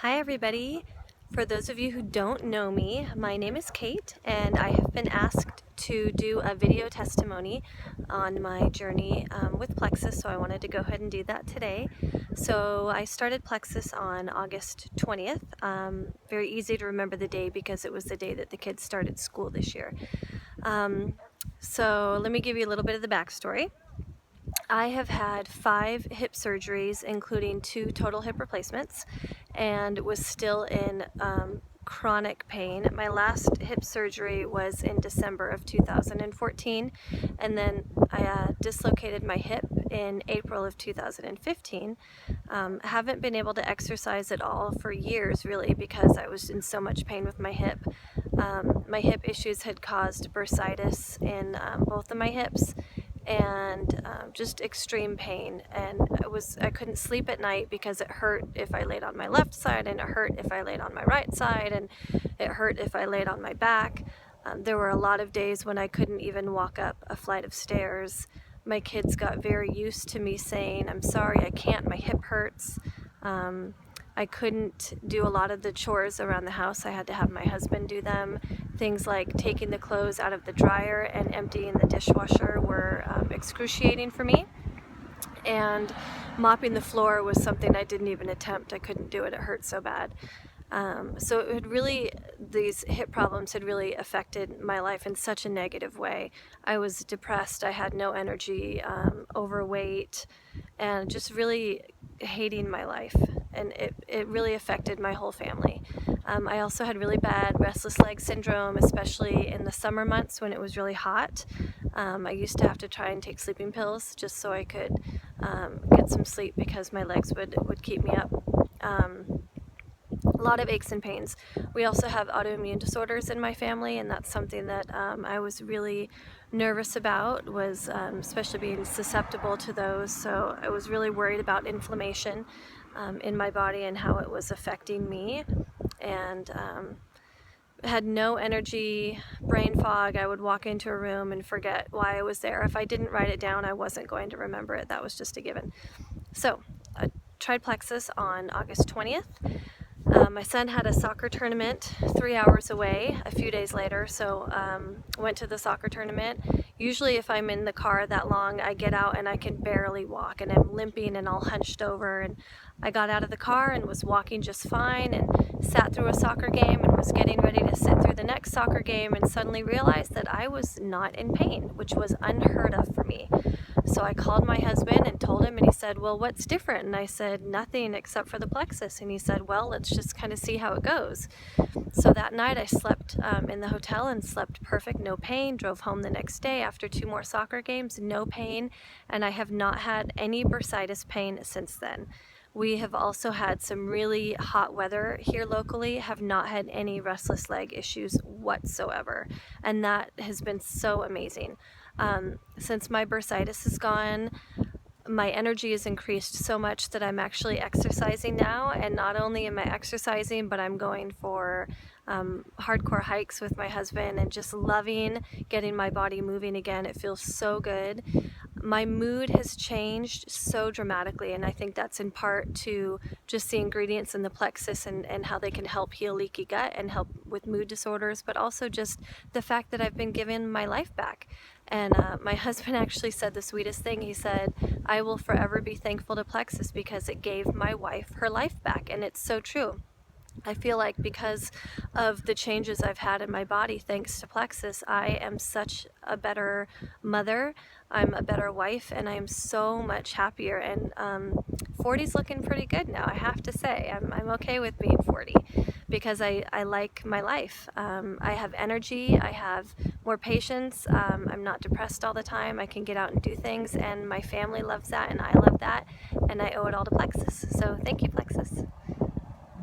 Hi everybody. For those of you who don't know me, my name is Kate and I have been asked to do a video testimony on my journey with Plexus, so I wanted to go ahead and do that today. So I started Plexus on August 20th. Very easy to remember the day because it was the day that the kids started school this year. So let me give you a little bit of the backstory. I have had 5 hip surgeries, including 2 total hip replacements, and was still in chronic pain. My last hip surgery was in December of 2014, and then I dislocated my hip in April of 2015. Haven't been able to exercise at all for years, really, because I was in so much pain with my hip. My hip issues had caused bursitis in both of my hips, and just extreme pain, and I couldn't sleep at night because it hurt if I laid on my left side, and it hurt if I laid on my right side, and it hurt if I laid on my back. There were a lot of days when I couldn't even walk up a flight of stairs. My kids got very used to me saying, "I'm sorry, I can't, my hip hurts." I couldn't do a lot of the chores around the house. I had to have my husband do them. Things like taking the clothes out of the dryer and emptying the dishwasher were excruciating for me. And mopping the floor was something I didn't even attempt. I couldn't do it. It hurt so bad. So it had really, these hip problems had really affected my life in such a negative way. I was depressed, I had no energy, overweight, and just really hating my life. And it really affected my whole family. I also had really bad restless leg syndrome, especially in the summer months when it was really hot. I used to have to try and take sleeping pills just so I could get some sleep because my legs would keep me up. A lot of aches and pains. We also have autoimmune disorders in my family, and that's something that I was really nervous about, was especially being susceptible to those. So I was really worried about inflammation in my body and how it was affecting me, and had no energy, brain fog. I would walk into a room and forget why I was there. If I didn't write it down, I wasn't going to remember it. That was just a given. So I tried Plexus on August 20th. My son had a soccer tournament 3 hours away a few days later, so went to the soccer tournament. Usually if I'm in the car that long, I get out and I can barely walk, and I'm limping and all hunched over, and I got out of the car and was walking just fine, and sat through a soccer game and was getting ready to sit through the next soccer game, and suddenly realized that I was not in pain, which was unheard of for me. So I called my husband and told him, and he said, "Well, what's different?" And I said, "Nothing except for the Plexus." And he said, "Well, let's just kind of see how it goes." So that night I slept in the hotel and slept perfect, no pain. Drove home the next day after 2 more soccer games, no pain, and I have not had any bursitis pain since then. We have also had some really hot weather here locally, have not had any restless leg issues whatsoever, and that has been so amazing. Since my bursitis is gone, my energy has increased so much that I'm actually exercising now, and not only am I exercising, but I'm going for hardcore hikes with my husband and just loving getting my body moving again. It feels so good. My mood has changed so dramatically, and I think that's in part to just the ingredients in the Plexus and how they can help heal leaky gut and help with mood disorders, but also just the fact that I've been given my life back. And my husband actually said the sweetest thing. He said, "I will forever be thankful to Plexus because it gave my wife her life back," and it's so true. I feel like because of the changes I've had in my body thanks to Plexus, I am such a better mother, I'm a better wife, and I am so much happier. And 40's looking pretty good now, I have to say. I'm okay with being 40 because I like my life. I have energy, I have more patience, I'm not depressed all the time, I can get out and do things, and my family loves that, and I love that, and I owe it all to Plexus. So thank you, Plexus.